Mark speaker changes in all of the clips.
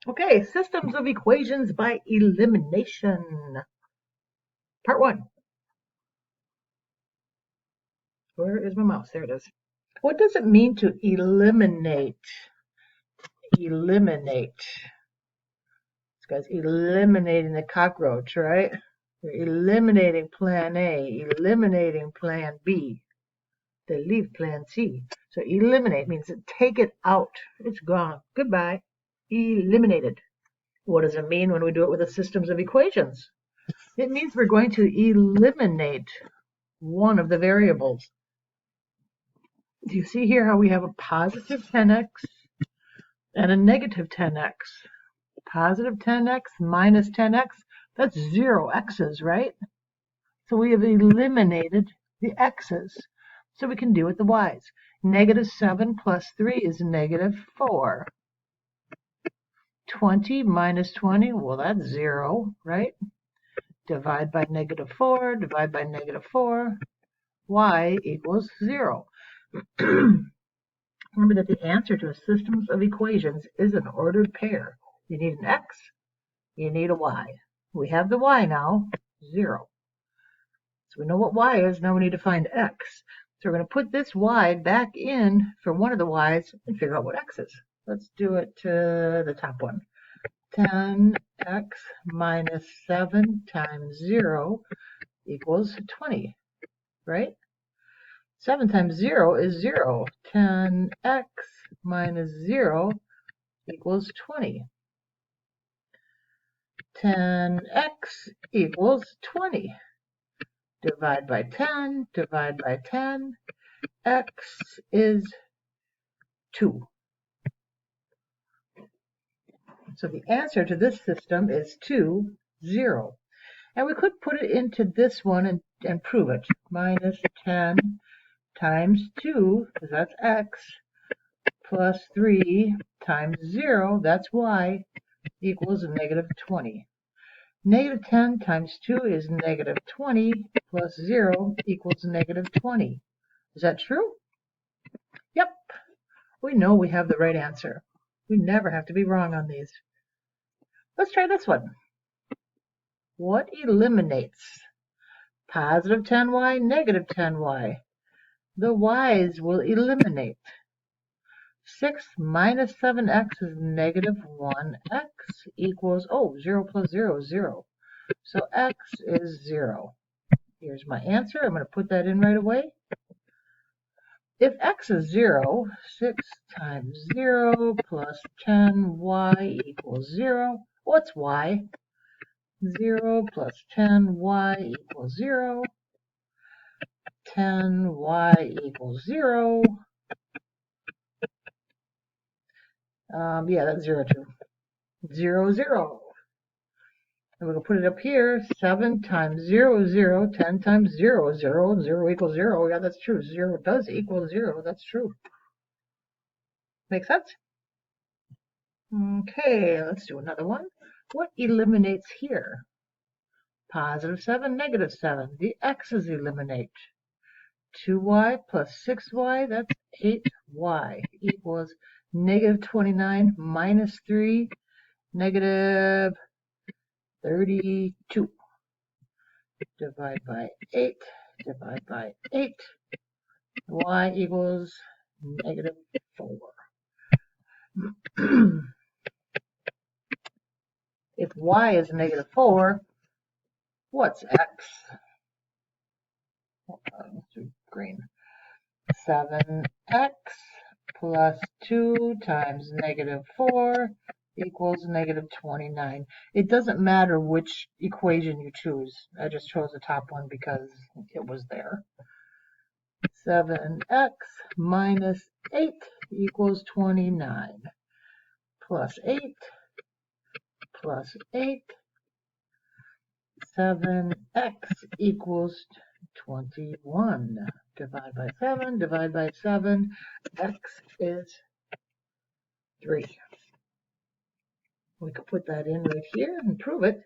Speaker 1: Okay, systems of equations by elimination. Part 1. Where is my mouse? There it is. What does it mean to eliminate? Eliminate. This guy's eliminating the cockroach, right? You're eliminating plan A, eliminating plan B. They leave plan C. So eliminate means to take it out. It's gone. Goodbye. Eliminated. What does it mean when we do it with the systems of equations? It means we're going to eliminate one of the variables. Do you see here how we have a positive 10x and a negative 10x? Positive 10x minus 10x, that's 0 x's, right? So we have eliminated the x's. So we can do with the y's. Negative 7 plus 3 is negative 4. 20 minus 20, well, that's 0, right? Divide by negative 4, divide by negative 4, y equals 0. Remember that the answer to a system of equations is an ordered pair. You need an x, you need a y. We have the y now, 0. So we know what y is, now we need to find x. So we're going to put this y back in for one of the y's and figure out what x is. Let's do it to the top one. 10x minus 7 times 0 equals 20, right? 7 times 0 is 0. 10x minus 0 equals 20. 10x equals 20. Divide by 10, divide by 10. X is 2. So the answer to this system is 2, 0. And we could put it into this one and prove it. Minus 10 times 2, because that's x, plus 3 times 0, that's y, equals negative 20. Negative 10 times 2 is negative 20, plus 0 equals negative 20. Is that true? Yep. We know we have the right answer. We never have to be wrong on these. Let's try this one. What eliminates? Positive 10y, negative 10y. The y's will eliminate. 6 minus 7x is negative 1x equals, 0 plus 0 is 0. So x is 0. Here's my answer. I'm going to put that in right away. If x is 0, 6 times 0 plus 10y equals 0. What's y? 0 plus 10y equals 0. 10y equals 0. Yeah, that's 0 too. 0, 0. And we're going to put it up here. 7 times 0 is 0. 10 times 0 is 0. 0 equals 0. Yeah, that's true. 0 does equal 0. That's true. Make sense? Okay, let's do another one. What eliminates here? Positive 7, negative 7. The x's eliminate. 2y plus 6y, that's 8y, equals negative 29 minus 3, negative 32. Divide by 8, divide by 8. Y equals negative 4. If y is negative 4, what's x? Let's do green. 7x plus 2 times negative 4 equals negative 29. It doesn't matter which equation you choose. I just chose the top one because it was there. 7x minus 8 equals 29. Plus 8 plus 8. 7x equals 21. Divide by 7, divide by 7. X is 3. We could put that in right here and prove it.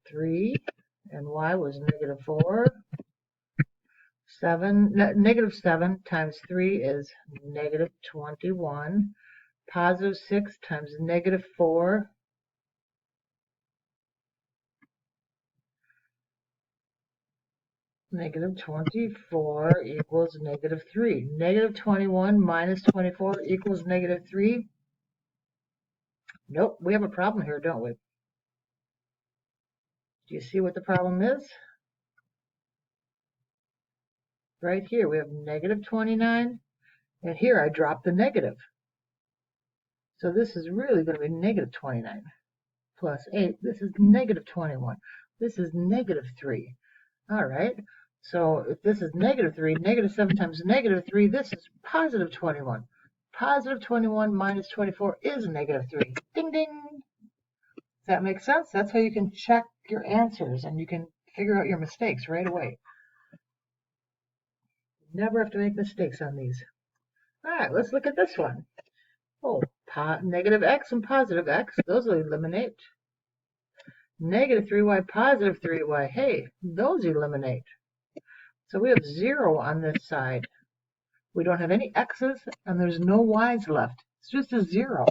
Speaker 1: 3 and y was negative 4. Negative 7 times 3 is negative 21. positive 6 times negative 4. Negative 24 equals negative 3. Negative 21 minus 24 equals negative 3. Nope, we have a problem here, don't we? Do you see what the problem is? Right here, we have negative 29, and here I dropped the negative. So this is really going to be negative 29 plus 8. This is negative 21. This is negative 3. All right. So if this is negative 3, negative 7 times negative 3, this is positive 21. Positive 21 minus 24 is negative 3. Ding, ding. Does that make sense? That's how you can check your answers and you can figure out your mistakes right away. Never have to make mistakes on these. All right, let's look at this one. Oh, negative x and positive x, those will eliminate. Negative 3y, positive 3y, hey, those eliminate. So we have 0 on this side. We don't have any x's, and there's no y's left. It's just a 0.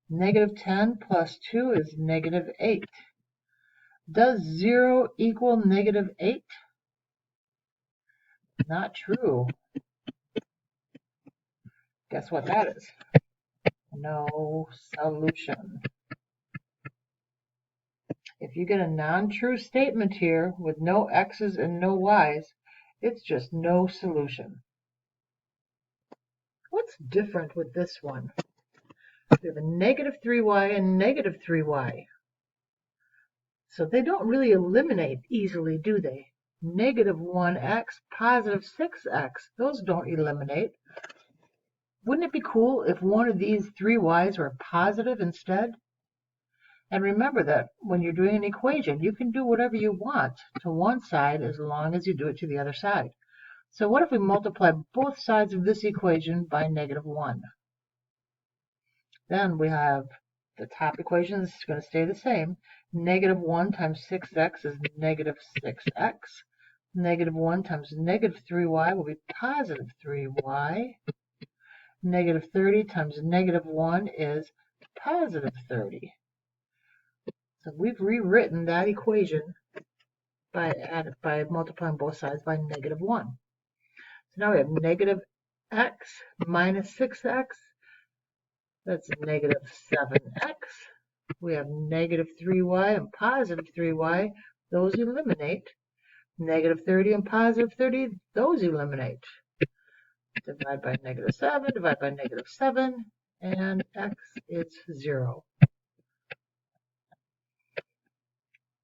Speaker 1: Negative 10 plus 2 is negative 8. Does 0 equal negative 8? Not true. Guess what that is? No solution. If you get a non-true statement here with no x's and no y's, it's just no solution. What's different with this one? We have a negative 3y and negative 3y. So they don't really eliminate easily, do they? Negative 1x, positive 6x, those don't eliminate. Wouldn't it be cool if one of these 3y's were positive instead? And remember that when you're doing an equation, you can do whatever you want to one side as long as you do it to the other side. So what if we multiply both sides of this equation by negative 1? Then we have the top equation is going to stay the same. Negative 1 times 6x is negative 6x. Negative 1 times negative 3y will be positive 3y. Negative 30 times negative 1 is positive 30. So we've rewritten that equation by multiplying both sides by negative 1. So now we have negative x minus 6x. That's negative 7x. We have negative 3y and positive 3y. Those eliminate. Negative 30 and positive 30, those eliminate. Divide by negative 7, divide by negative 7, and x is 0.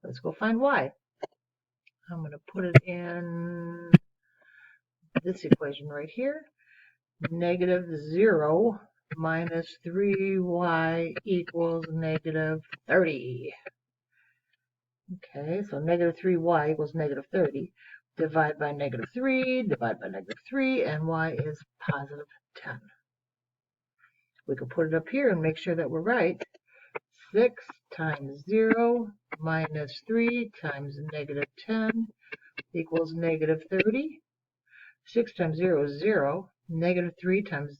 Speaker 1: Let's go find y. I'm going to put it in this equation right here. Negative 0 minus 3y equals negative 30. Okay, so negative 3y equals negative 30. Divide by negative 3, divide by negative 3, and y is positive 10. We can put it up here and make sure that we're right. 6 times 0 minus 3 times negative 10 equals negative 30. 6 times 0 is 0. Negative 3 times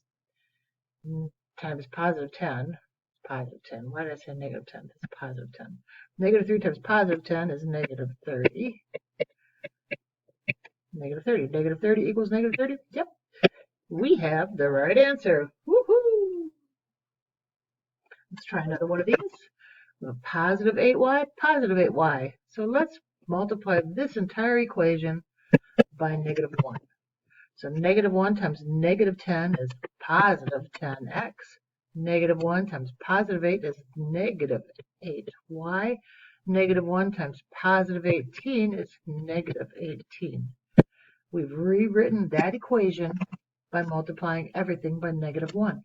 Speaker 1: positive 10. Positive 10. Why did I say negative 10? It's positive 10. Negative 3 times positive 10 is negative 30. Negative 30. Negative 30 equals negative 30? Yep. We have the right answer. Woohoo! Let's try another one of these. We have positive 8y, positive 8y. So let's multiply this entire equation by negative 1. So negative 1 times negative 10 is positive 10x. Negative 1 times positive 8 is negative 8y. Negative 1 times positive 18 is negative 18. We've rewritten that equation by multiplying everything by negative 1.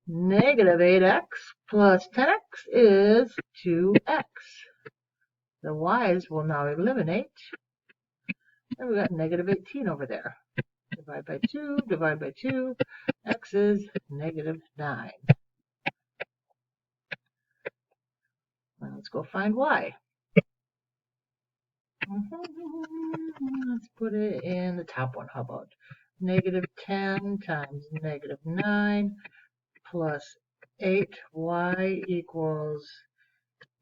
Speaker 1: Negative 8x plus 10x is 2x. The y's will now eliminate. And we got negative 18 over there. Divide by 2, divide by 2. X is negative 9. Now let's go find y. Let's put it in the top one. How about negative 10 times negative 9 plus 8y equals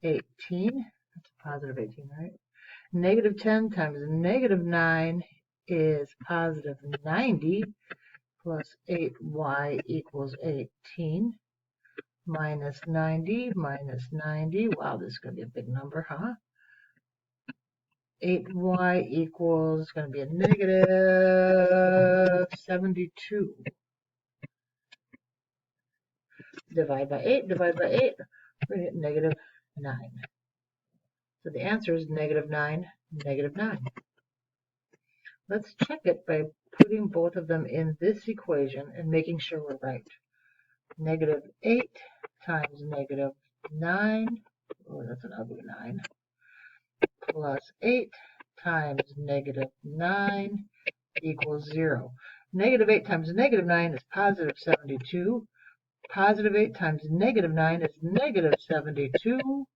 Speaker 1: 18. That's a positive 18, right? Negative 10 times negative 9 is positive 90, plus 8y equals 18, minus 90, minus 90. Wow, this is going to be a big number, huh? 8y equals going to be a negative 72. Divide by 8, divide by 8, we get negative 9. So the answer is negative 9, negative 9. Let's check it by putting both of them in this equation and making sure we're right. Negative 8 times negative 9, oh, that's an ugly 9, plus 8 times negative 9 equals 0. Negative 8 times negative 9 is positive 72. Positive 8 times negative 9 is negative 72.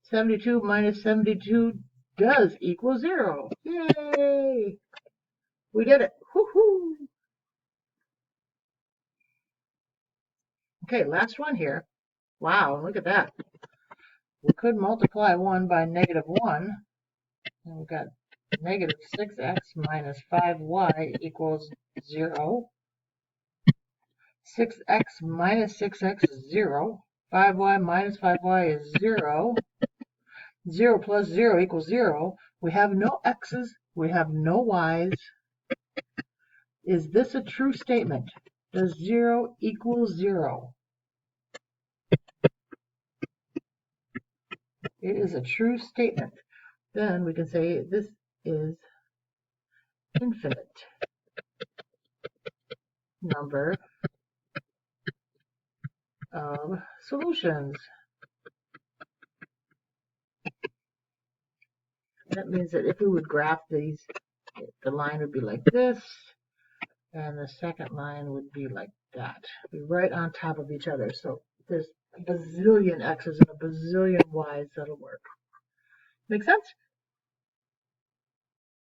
Speaker 1: 72 minus 72 does equal 0. Yay! We did it. Woohoo! Okay, last one here. Wow, look at that. We could multiply 1 by negative 1. And we've got negative 6x minus 5y equals 0. 6x minus 6x is 0. 5y minus 5y is 0. 0 plus 0 equals 0. We have no x's. We have no y's. Is this a true statement? Does 0 equal 0? It is a true statement. Then we can say this is infinite number of solutions. That means that if we would graph these, the line would be like this, and the second line would be like that. Be right on top of each other. So there's a bazillion x's and a bazillion y's that'll work. Make sense?